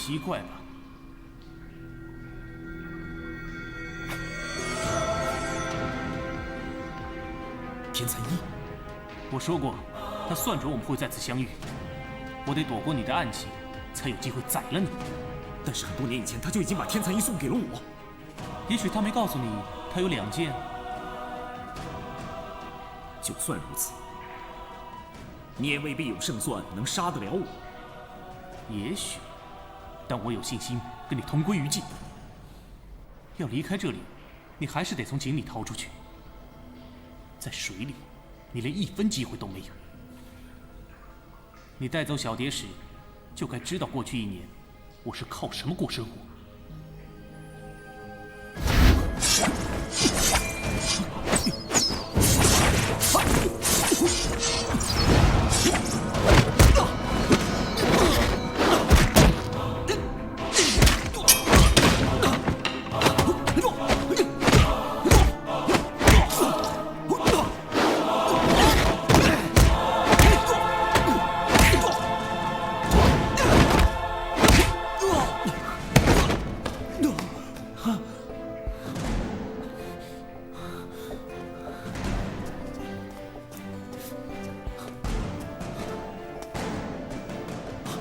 奇怪吧？天蚕一，我说过，他算准我们会再次相遇，我得躲过你的暗器，才有机会宰了你。但是很多年以前，他就已经把天蚕一送给了我。也许他没告诉你，他有2件。就算如此，你也未必有胜算能杀得了我。也许，但我有信心跟你同归于尽。要离开这里，你还是得从井里逃出去。在水里，你连1分机会都没有。你带走小蝶时，就该知道过去1年，我是靠什么过生活。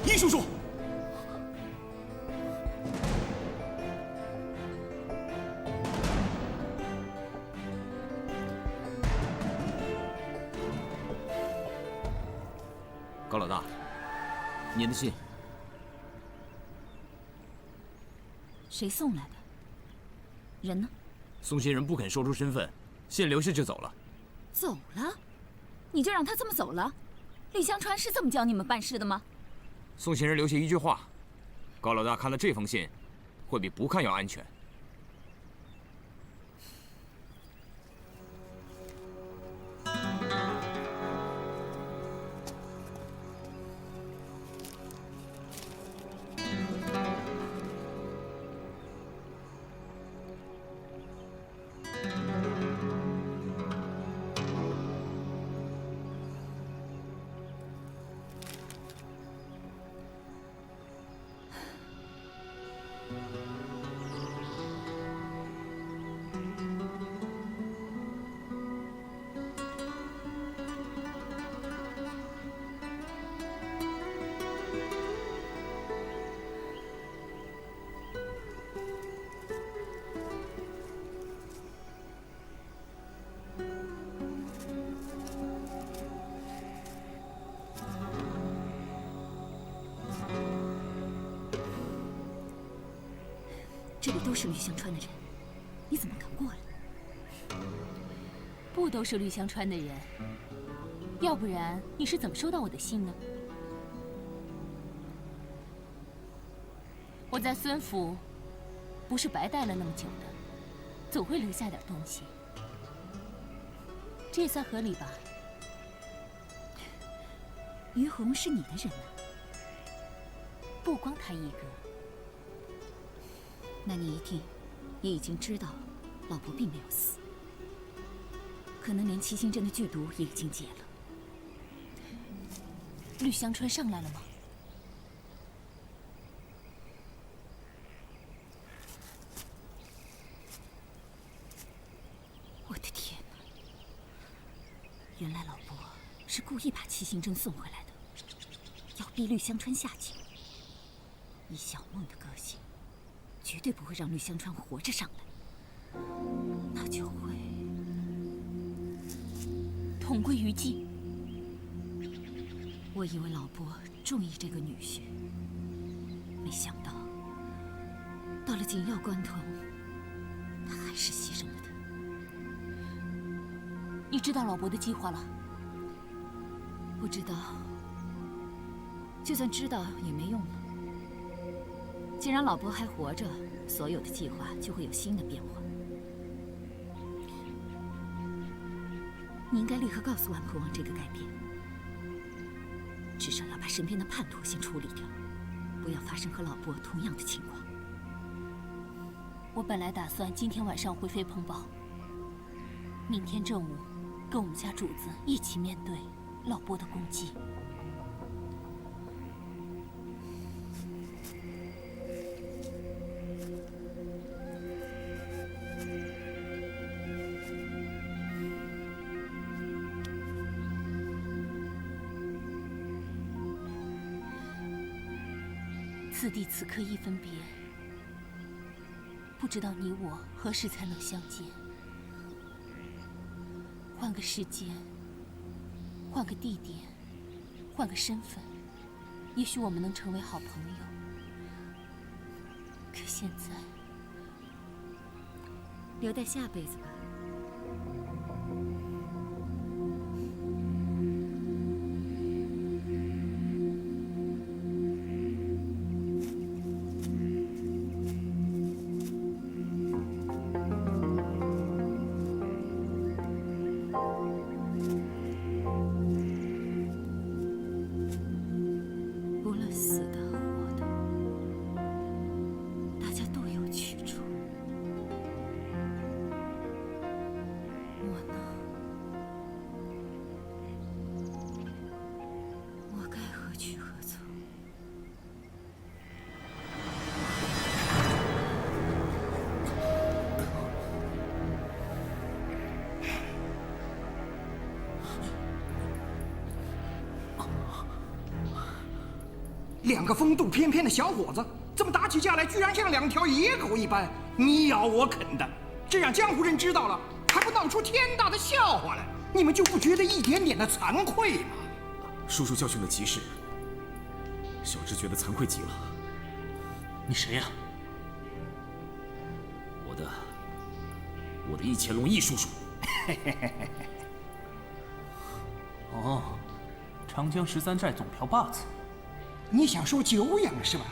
易叔叔，高老大，您的信。谁送来的？人呢？送信人不肯说出身份，信留下就走了。走了？你就让他这么走了？吕香川是这么教你们办事的吗？送信人留下一句话：高老大看了这封信，会比不看要安全。这里都是绿香川的人，你怎么敢过来？不都是绿香川的人，要不然你是怎么收到我的信呢？我在孙府不是白待了那么久的，总会留下点东西，这也算合理吧？于红是你的人啊？不光他一个。那你一定也已经知道，老婆并没有死，可能连七星阵的剧毒也已经解了。绿香川上来了吗？我的天哪！原来老伯是故意把七星针送回来的，要逼绿香川下井。以小梦的个性，绝对不会让绿香川活着上来，那就会同归于尽。我以为老伯中意这个女婿，没想到到了紧要关头，他还是牺牲了他。你知道老伯的计划了？不知道，就算知道也没用了。既然老伯还活着，所有的计划就会有新的变化。你应该立刻告诉万婆王这个改变，至少要把身边的叛徒先处理掉，不要发生和老伯同样的情况。我本来打算今天晚上回飞鹏堡，明天正午跟我们家主子一起面对老伯的攻击。此地此刻一分别，不知道你我何时才能相见。换个时间，换个地点，换个身份，也许我们能成为好朋友。可现在，留待下辈子吧。无论死的和活的，大家都有去处。我呢？我该何去何从？两个风度翩翩的小伙子，怎么打起架来居然像两条野狗一般，你咬我啃的？这让江湖人知道了，还不闹出天大的笑话来？你们就不觉得一点点的惭愧吗？叔叔教训的极是，小侄觉得惭愧极了。你谁呀？我的易乾隆易叔叔。哦，长江13寨总瓢把子。你想说久仰是吧？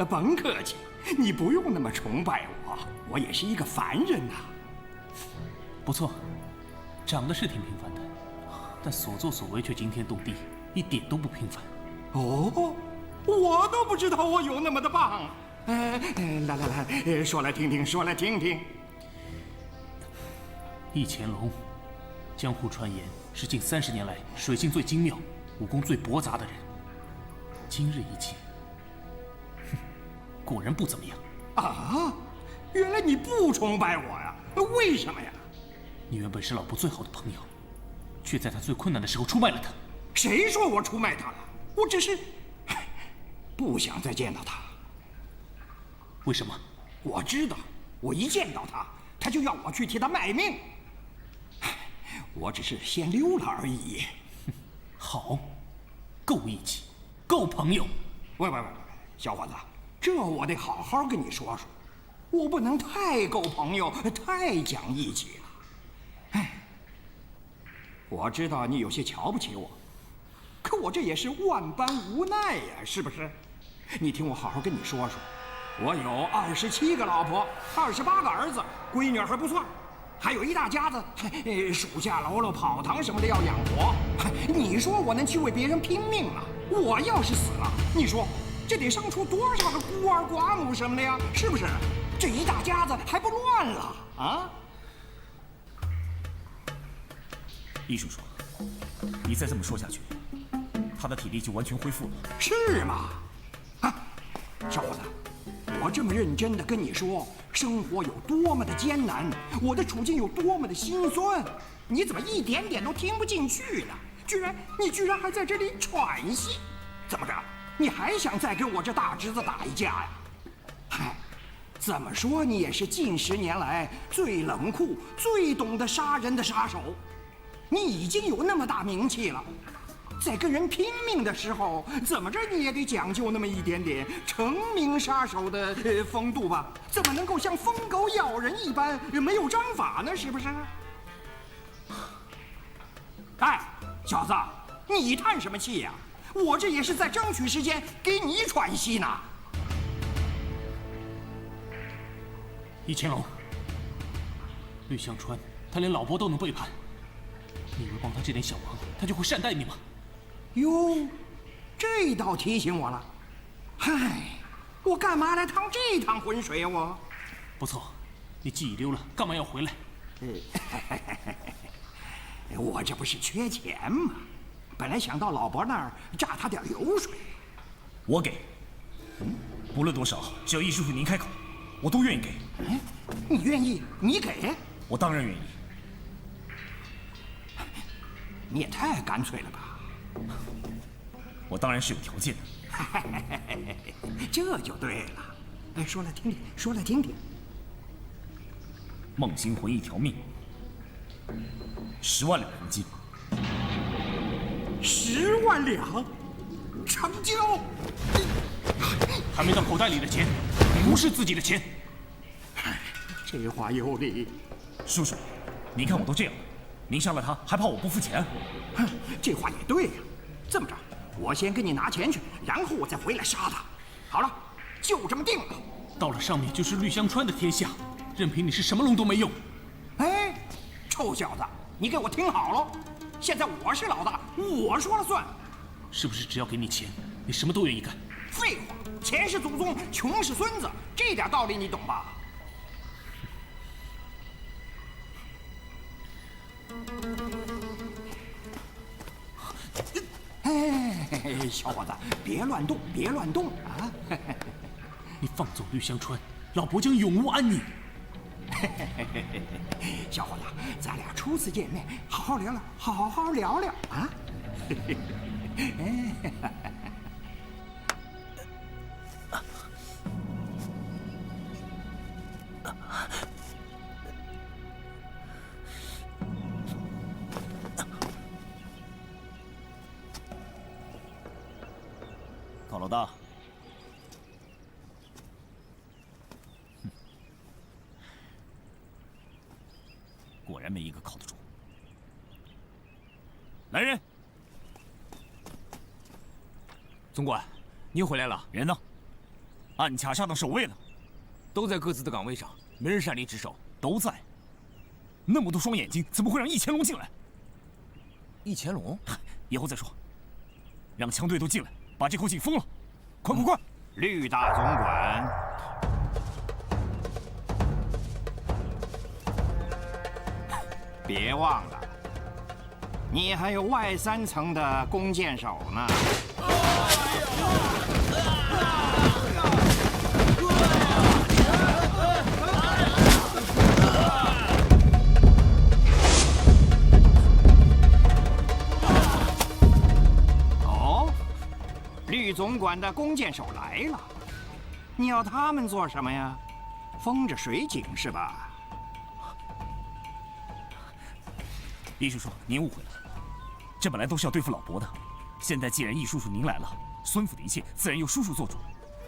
甭客气，你不用那么崇拜我，我也是一个凡人呐。不错，长得是挺平凡的，但所作所为却惊天动地，一点都不平凡。哦，我都不知道我有那么的棒。来，说来听听，说来听听。易乾隆，江湖传言是近30年来水性最精妙、武功最博杂的人。今日一见，果然不怎么样。啊，原来你不崇拜我呀？为什么呀？你原本是老伯最好的朋友，却在他最困难的时候出卖了他。谁说我出卖他了？我只是不想再见到他。为什么？我知道，我一见到他，他就要我去替他卖命。我只是先溜了而已。好，够义气，够朋友。喂，小伙子，这我得好好跟你说说，我不能太够朋友，太讲义气了。哎，我知道你有些瞧不起我，可我这也是万般无奈呀，是不是？你听我好好跟你说说，我有27个老婆，28个儿子，闺女还不算，还有一大家子，属下喽啰、跑堂什么的要养活。你说我能去为别人拼命吗？我要是死了，你说这得生出多少个孤儿寡母什么的呀？是不是？这一大家子还不乱了啊？易叔叔，你再这么说下去，他的体力就完全恢复了。是吗？啊，小伙子，我这么认真的跟你说，生活有多么的艰难，我的处境有多么的心酸，你怎么一点点都听不进去呢？你居然还在这里喘息，怎么着？你还想再跟我这大侄子打一架呀？嗨，怎么说你也是近10年来最冷酷、最懂得杀人的杀手，你已经有那么大名气了。在跟人拼命的时候，怎么着你也得讲究那么一点点成名杀手的风度吧？怎么能够像疯狗咬人一般没有章法呢？是不是？哎，小子，你叹什么气呀？我这也是在争取时间给你喘息呢。易乾隆，吕香川，他连老伯都能背叛，你以为帮他这点小忙，他就会善待你吗？哟，这倒提醒我了。嗨，我干嘛来趟这趟浑水呀？我不错，你既已溜了，干嘛要回来？我这不是缺钱吗？本来想到老伯那儿榨他点油水。我给，不论多少，只要易叔叔您开口，我都愿意给。你愿意？你给？我当然愿意。你也太干脆了吧！我当然是有条件的。这就对了。哎，说来听听，说来听听。孟星魂一条命，10万两黄金。10万两，成交。还没到口袋里的钱，不是自己的钱。这话有理。叔叔，您看我都这样了，您杀了他还怕我不付钱？哼，这话也对呀。这么着，我先给你拿钱去，然后我再回来杀他。好了，就这么定了。到了上面就是绿香川的天下，任凭你是什么龙都没用。哎，臭小子，你给我听好了，现在我是老大，我说了算。是不是只要给你钱，你什么都愿意干？废话，钱是祖宗，穷是孙子，这点道理你懂吧？哎，小伙子，别乱动，别乱动啊！你放走绿香川，老伯将永无安宁。小伙子，咱俩初次见面，好好聊聊，好好聊聊啊！高老大，果然没一个靠得住。来人，总管，你又回来了。人呢？暗卡上的守卫呢？都在各自的岗位上，没人擅离职守。都在。那么多双眼睛，怎么会让易乾隆进来？易乾隆，以后再说。让枪队都进来，把这口井封了。快快快！绿大总管，别忘了，你还有外3层的弓箭手呢。绿总管的弓箭手来了，你要他们做什么呀？封着水井是吧？易叔叔，您误会了，这本来都是要对付老伯的。现在既然易叔叔您来了，孙府的一切自然由叔叔做主。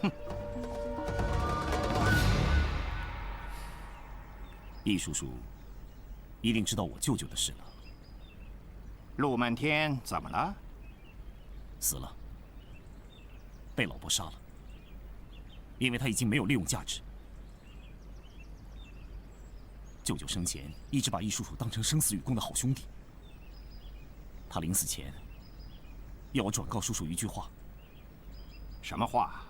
哼！易叔叔一定知道我舅舅的事了。陆漫天怎么了？死了。被老伯杀了，因为他已经没有利用价值。舅舅生前一直把易叔叔当成生死与共的好兄弟，他临死前要我转告叔叔一句话。什么话？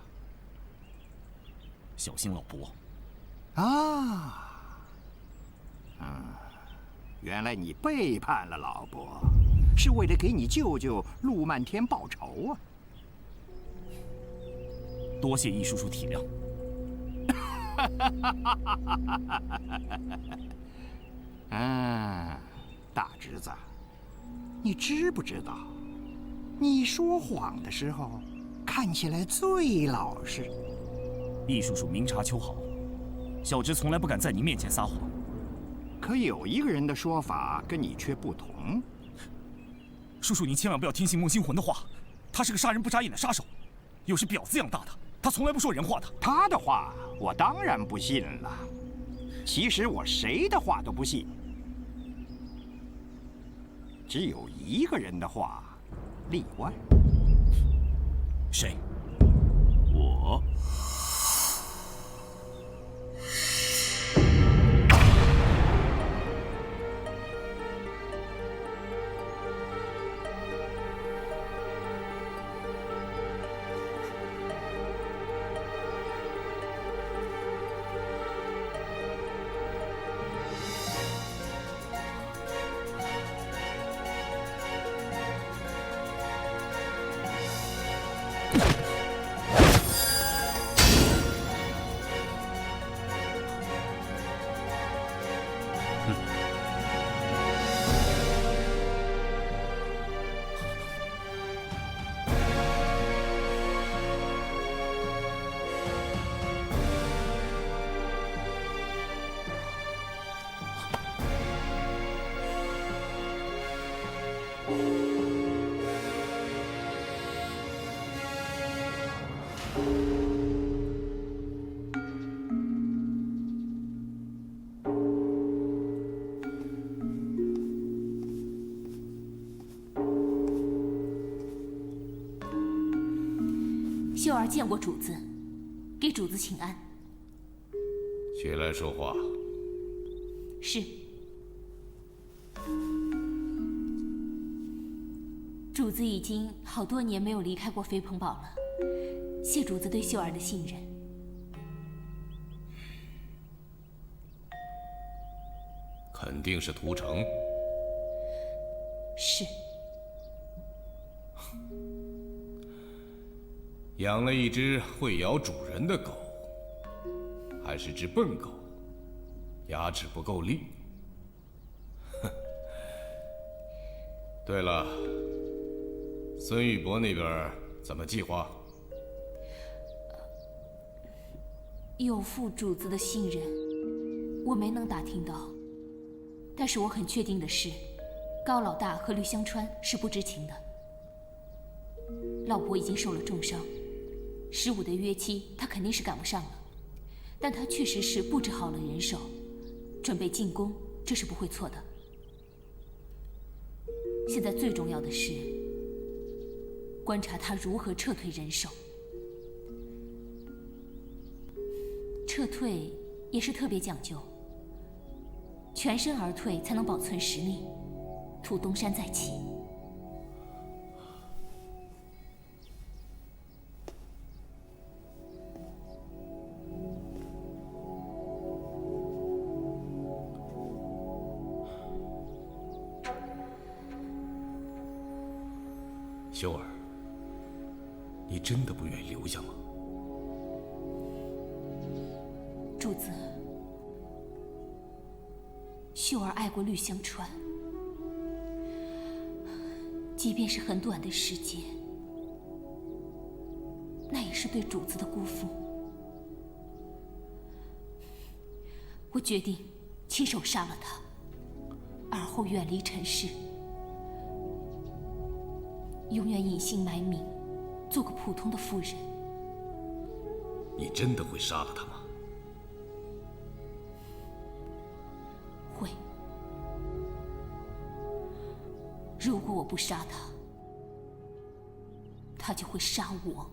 小心老伯。啊，原来你背叛了老伯，是为了给你舅舅陆漫天报仇啊！多谢易叔叔体谅。大侄子，你知不知道，你说谎的时候看起来最老实。易叔叔明察秋毫，小侄从来不敢在您面前撒谎。可有一个人的说法跟你却不同。叔叔，您千万不要听信孟星魂的话，他是个杀人不眨眼的杀手，又是婊子养大的。他从来不说人话的。他的话我当然不信了。其实我谁的话都不信，只有一个人的话例外。谁？我。秀儿见过主子，给主子请安。起来说话。是。主子已经好多年没有离开过飞鹏堡了，谢主子对秀儿的信任。肯定是屠城。是。养了一只会咬主人的狗，还是只笨狗，牙齿不够利。哼。对了，孙玉伯那边怎么计划？有负主子的信任，我没能打听到。但是我很确定的是，高老大和吕香川是不知情的。老伯已经受了重伤，15的约期他肯定是赶不上了，但他确实是布置好了人手，准备进攻，这是不会错的。现在最重要的是观察他如何撤退人手。撤退也是特别讲究，全身而退才能保存实力，图东山再起。修儿，你真的不愿意留下吗？主子，秀儿爱过绿香川，即便是很短的时间，那也是对主子的辜负。我决定亲手杀了他，而后远离尘世，永远隐姓埋名，做个普通的妇人。你真的会杀了他吗？会。如果我不杀他，他就会杀我。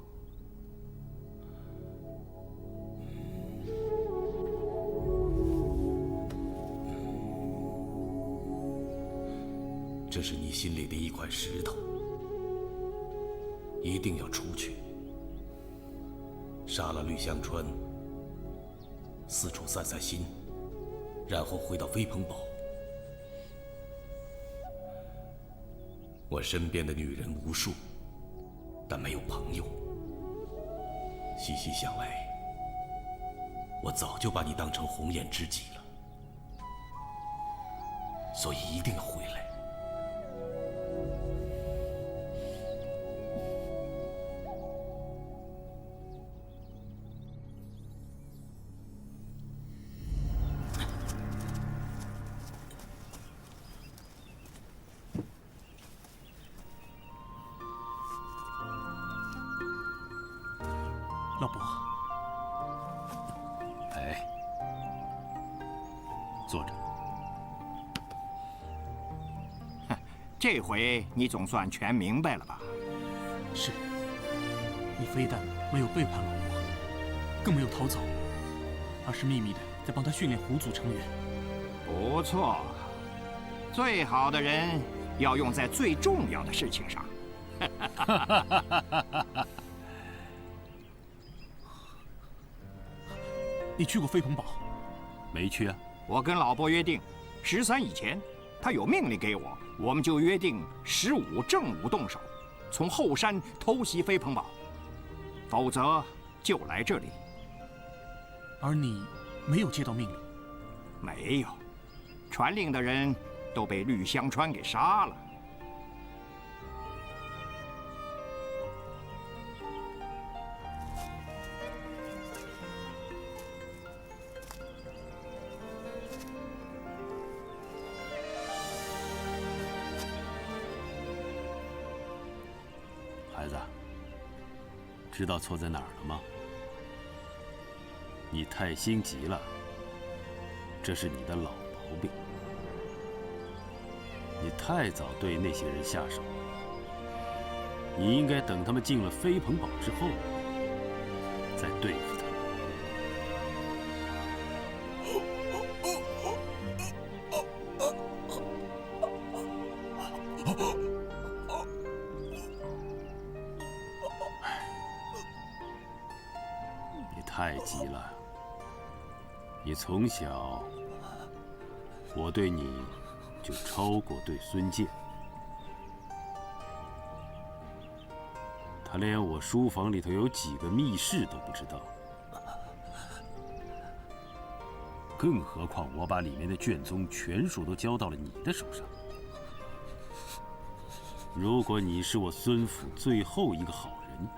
这是你心里的一块石头，一定要除去。杀了绿香川，四处散散心，然后回到飞鹏堡。我身边的女人无数，但没有朋友。细细想来，我早就把你当成红颜知己了，所以一定要回来。老伯，哎，坐着。这回你总算全明白了吧？是，你非但没有背叛老伯，更没有逃走，而是秘密的在帮他训练狐族成员。不错，最好的人要用在最重要的事情上。你去过飞鹏堡？没去啊。我跟老伯约定，13以前，他有命令给我，我们就约定15正午动手，从后山偷袭飞鹏堡，否则就来这里。而你没有接到命令？没有，传令的人都被绿香川给杀了。孩子，知道错在哪儿了吗？你太心急了，这是你的老毛病。你太早对那些人下手，你应该等他们进了飞鹏堡之后，再对付他们。你太急了。你从小，我对你就超过对孙健。他连我书房里头有几个密室都不知道，更何况我把里面的卷宗全数都交到了你的手上。如果你是我孙府最后一个好人，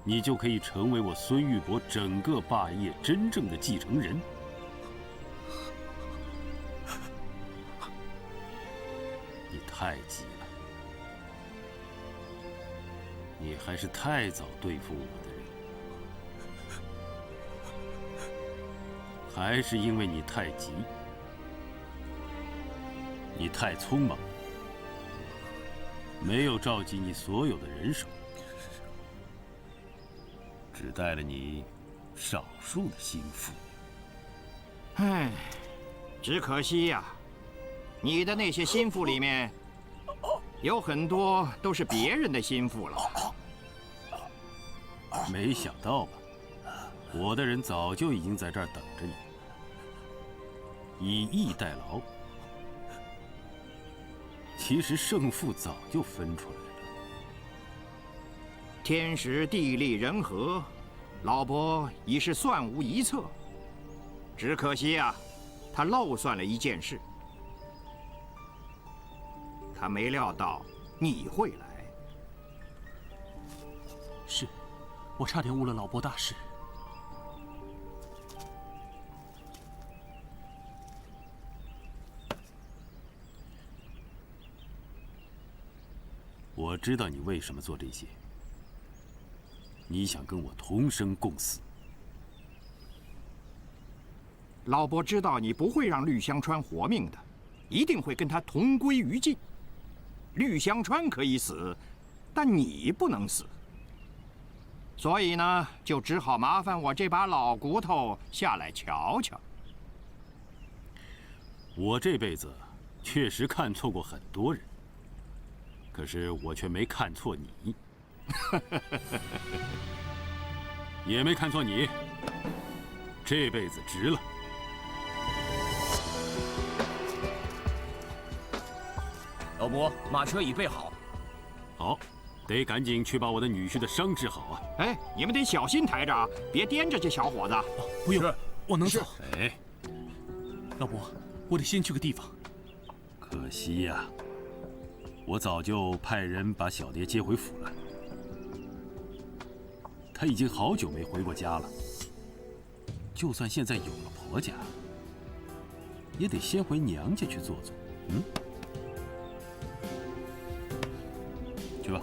你就可以成为我孙玉帛整个霸业真正的继承人。你太急了，你还是太早对付我的人，还是因为你太急，你太匆忙，没有召集你所有的人手。只带了你少数的心腹。唉，只可惜呀，你的那些心腹里面，有很多都是别人的心腹了。没想到吧？我的人早就已经在这儿等着你，以逸待劳。其实胜负早就分出来了。天时地利人和，老伯已是算无一策。只可惜啊，他漏算了一件事。他没料到你会来。是，我差点误了老伯大事。我知道你为什么做这些。你想跟我同生共死。老伯知道你不会让绿香川活命的，一定会跟他同归于尽。绿香川可以死，但你不能死。所以呢，就只好麻烦我这把老骨头下来瞧瞧。我这辈子确实看错过很多人，可是我却没看错你。也没看错你，这辈子值了。老伯，马车已备好。好，得赶紧去把我的女婿的伤治好啊！哎，你们得小心抬着啊，别颠着这小伙子。不用，我能走。哎，老伯，我得先去个地方。可惜呀，我早就派人把小蝶接回府了。她已经好久没回过家了。就算现在有了婆家，也得先回娘家去坐坐。嗯，去吧。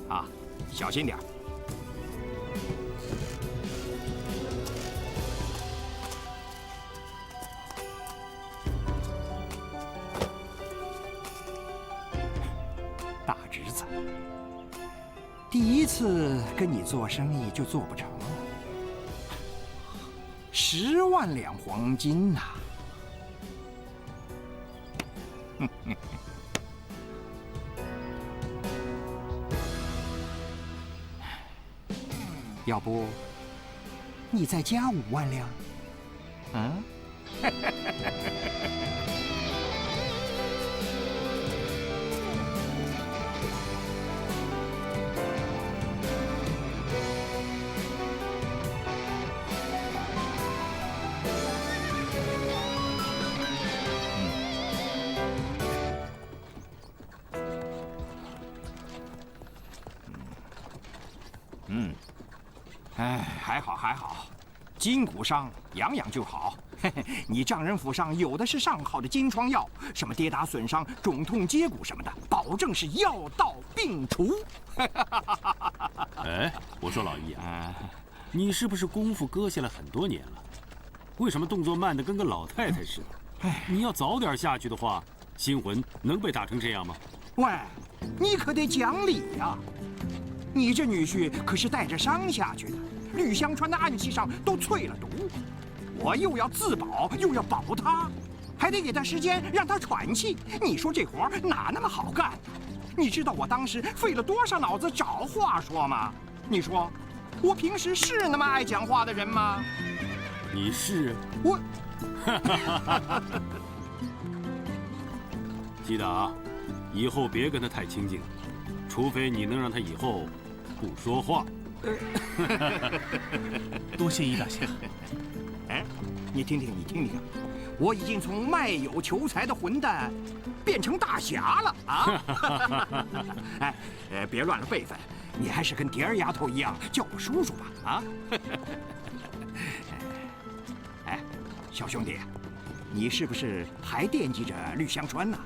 啊，小心点。大侄子，第一次跟你做生意就做不成了，10万两黄金呐！要不，你再加5万两？嗯？哎，还好还好，筋骨伤养养就好。嘿嘿，你丈人府上有的是上好的金疮药，什么跌打损伤、肿痛接骨什么的，保证是药到病除。哎，我说老易啊，你是不是功夫搁下了很多年了？为什么动作慢得跟个老太太似的？你要早点下去的话，心魂能被打成这样吗？喂，你可得讲理呀！你这女婿可是带着伤下去的，吕香川的暗器上都淬了毒，我又要自保，又要保他，还得给他时间让他喘气。你说这活哪那么好干？你知道我当时费了多少脑子找话说吗？你说，我平时是那么爱讲话的人吗？你是我。记得啊，以后别跟他太亲近，除非你能让他以后不说话。多谢易大侠。哎，你听听，我已经从卖友求财的混蛋变成大侠了啊！哎，别乱了辈分，你还是跟蝶儿丫头一样叫我叔叔吧啊！哎，小兄弟，你是不是还惦记着绿香川呢？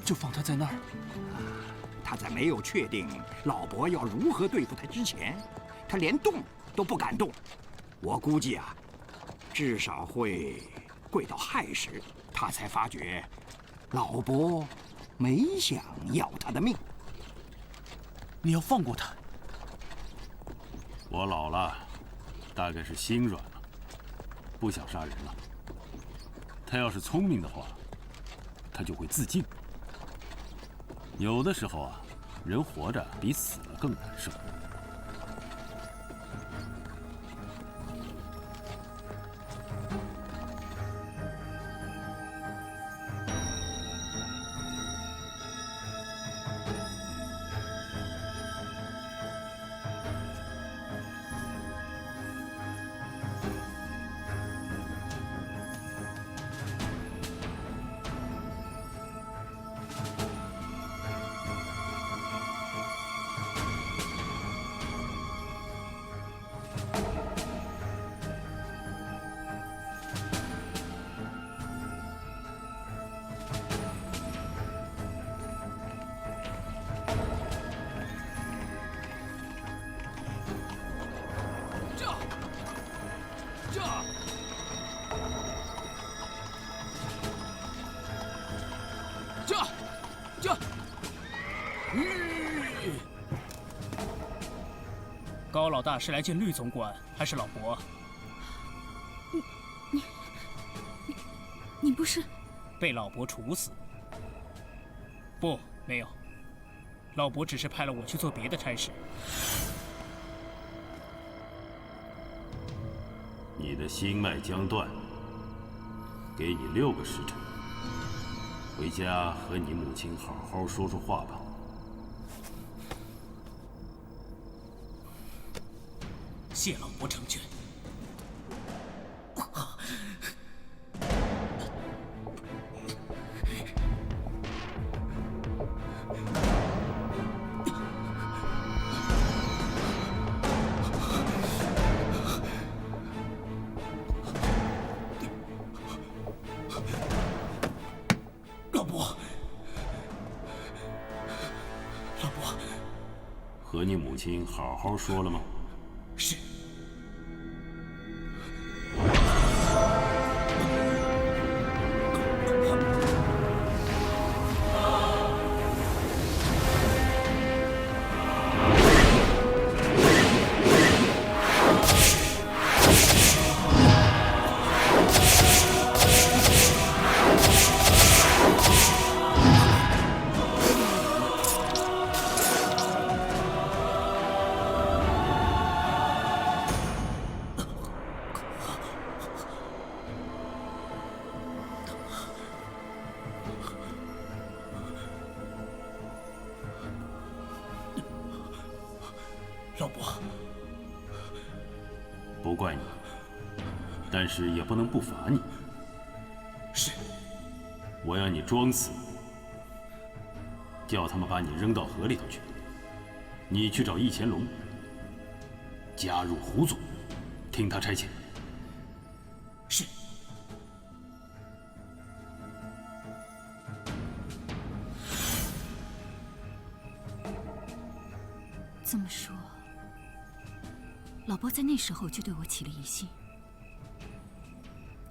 就放他在那儿。他在没有确定老伯要如何对付他之前，他连动都不敢动。我估计啊，至少会跪到亥时，他才发觉老伯没想要他的命。你要放过他。我老了，大概是心软了，不想杀人了。他要是聪明的话，他就会自尽。有的时候啊，人活着比死了更难受。高老大是来见绿总管，还是老伯？你不是被老伯处死？不，没有。老伯只是派了我去做别的差事。你的心脉将断，给你6个时辰，回家和你母亲好好说说话吧。谢老伯成全。和你母亲好好说了吗？是。老伯，不怪你，但是也不能不罚你。是。我要你装死，叫他们把你扔到河里头去。你去找易乾隆，加入胡总，听他差遣。是。这么说，老伯在那时候就对我起了疑心，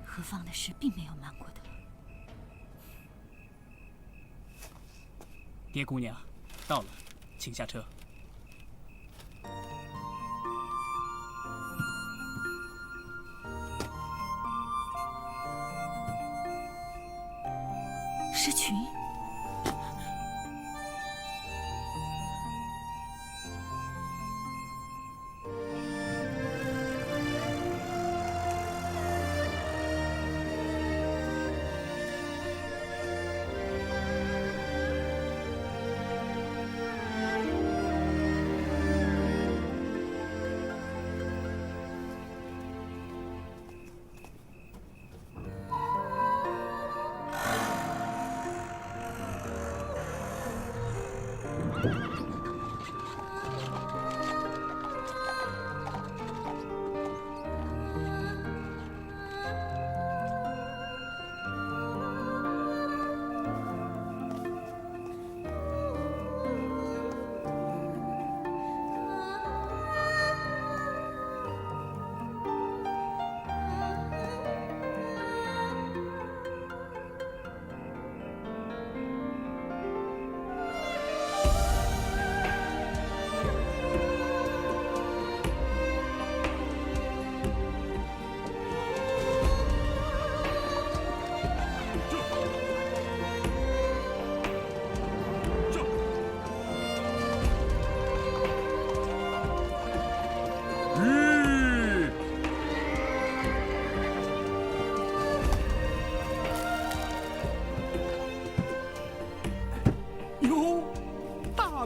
何方的事并没有瞒过他。蝶姑娘，到了，请下车。诗群。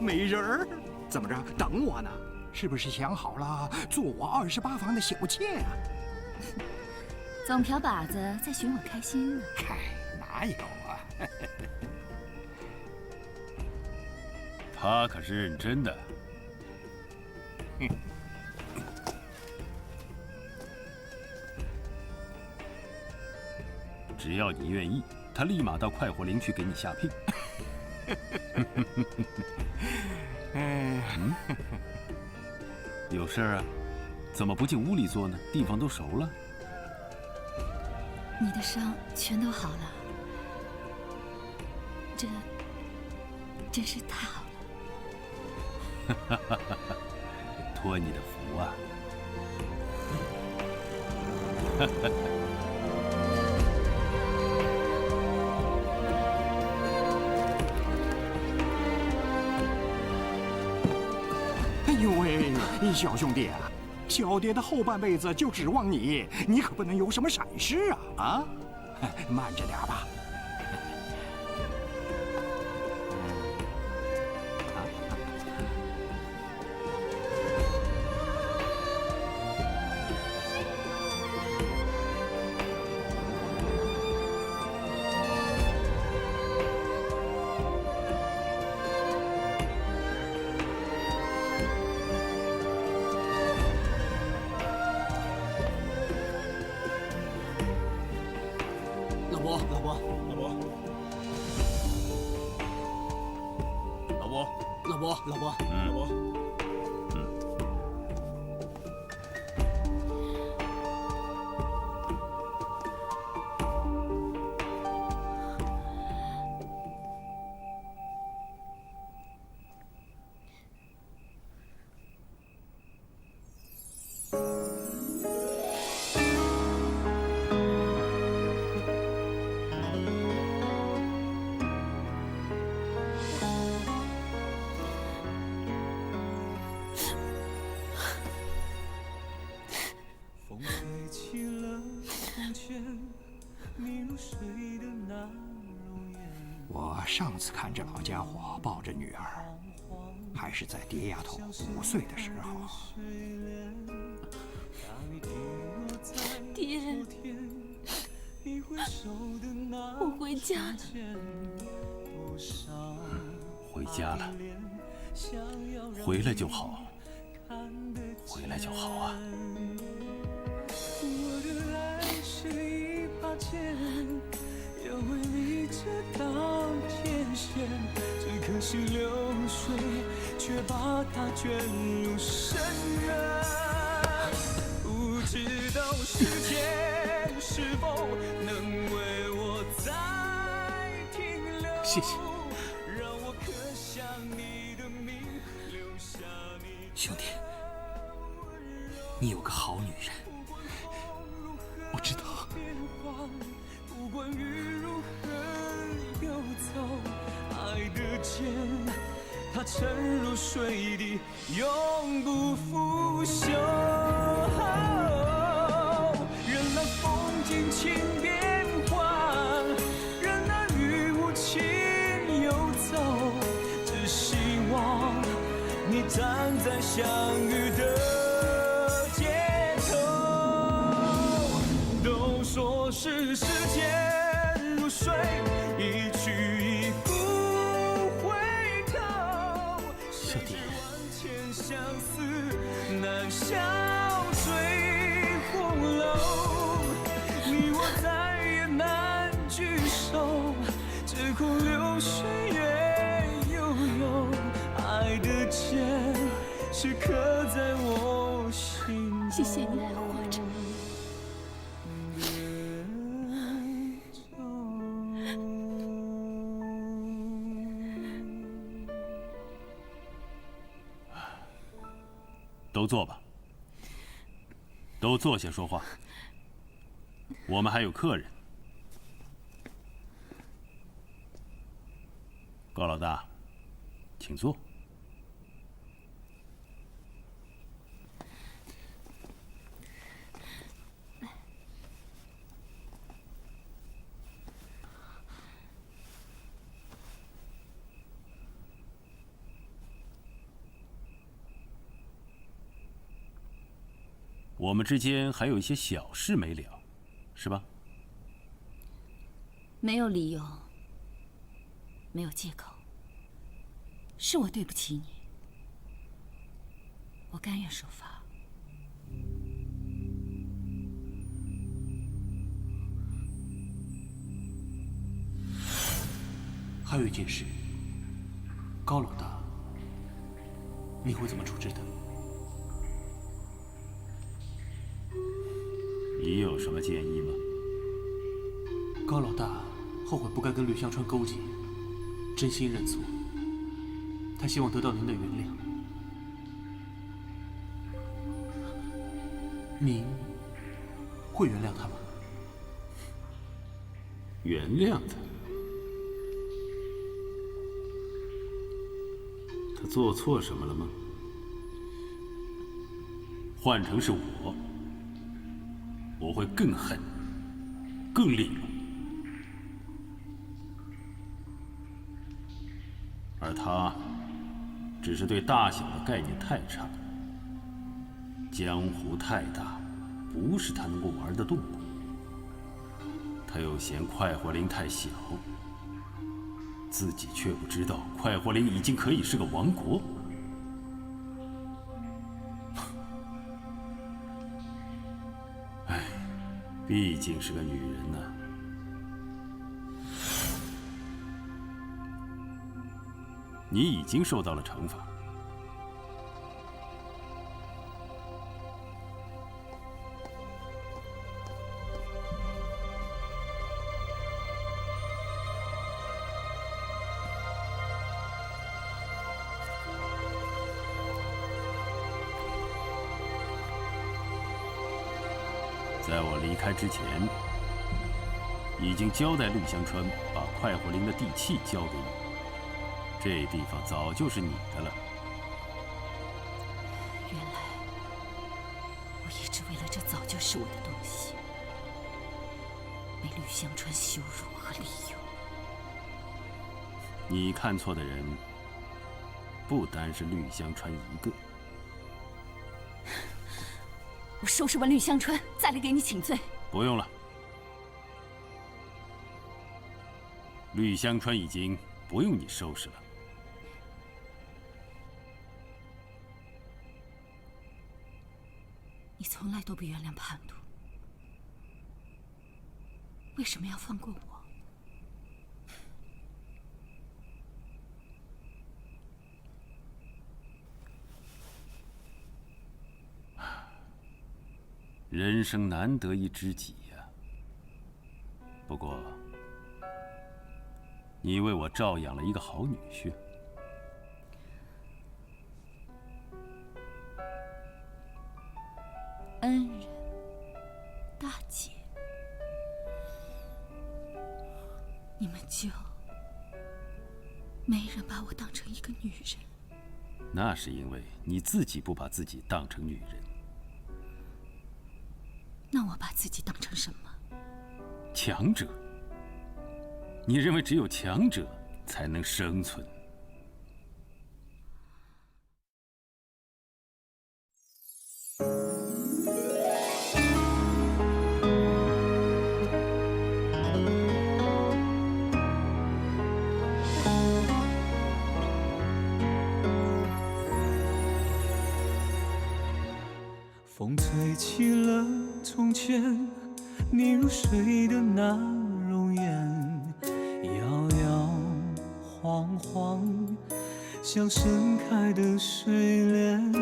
美人儿，怎么着？等我呢？是不是想好了做我28房的小妾啊？总瓢把子在寻我开心呢。嗨，哪有啊？他可是认真的。只要你愿意，他立马到快活林去给你下聘。有事儿啊？怎么不进屋里坐呢？地方都熟了。你的伤全都好了，这真是太好了。托你的福啊！哎呦喂，小兄弟啊，小蝶的后半辈子就指望你，你可不能有什么闪失啊！啊，慢着点吧。老伯，我上次看这老家伙抱着女儿，还是在蝶丫头5岁的时候。爹，我回家了。回家了，回来就好，回来就好啊。我的爱是一把剑，要为你这刀剑现，只可惜流水却把它卷入深渊。不知道时间是否能为我再停留。谢谢。让我刻下你的名，留下你。兄弟，你有个好女人。我知道。不管雨如何游走，爱的剑，它沉入水底，永不腐朽。任那风尽情变幻，任那雨无情游走，只希望你站在相遇的街头。都说是时间如水，一去已不回头。小弟，万千相思难消坠红楼，你我再也难聚首，只恐流水越悠悠，爱的剑是刻在我心中。谢谢你还活着。都坐吧，都坐下说话。我们还有客人。高老大，请坐。我们之间还有一些小事没了，是吧？没有理由，没有借口，是我对不起你，我甘愿受罚。还有一件事，高老大，你会怎么处置的？你有什么建议吗？高老大后悔不该跟吕香川勾结，真心认错。他希望得到您的原谅。您会原谅他吗？原谅他？他做错什么了吗？换成是我会更狠，更利落。而他只是对大小的概念太差，江湖太大，不是他能够玩得动的。他又嫌快活林太小，自己却不知道快活林已经可以是个王国。毕竟是个女人呐。你已经受到了惩罚。在我离开之前，已经交代绿香川把快活林的地契交给你，这地方早就是你的了。原来我一直为了这早就是我的东西，被绿香川羞辱和利用。你看错的人不单是绿香川一个。我收拾完绿香川，再来给你请罪。不用了，绿香川已经不用你收拾了。你从来都不原谅叛徒，为什么要放过我？人生难得一知己呀。不过，你为我照养了一个好女婿。恩人，大姐，你们就没人把我当成一个女人？那是因为你自己不把自己当成女人。那我把自己当成什么？强者。你认为只有强者才能生存？风吹起了从前你入睡的那容颜，摇摇晃晃，像盛开的睡莲。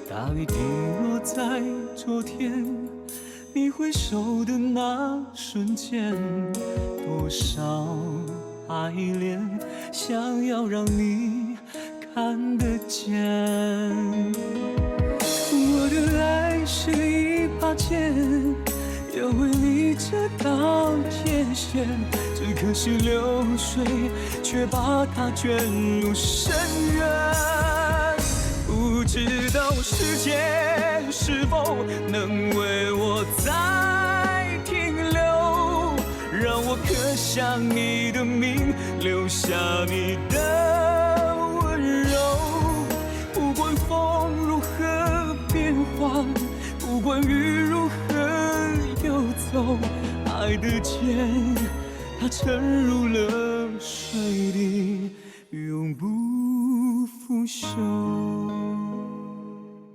大雨滴落在昨天，你回首的那瞬间，多少爱恋想要让你看得见。我的爱是一把剑，要为你这道界限，只可惜流水却把它卷入深渊。不知道时间是否能为我再停留，让我刻下你的名，留下你的温柔。不管风如何变化，不管雨如何游走，爱的剑它沉入了水底，永不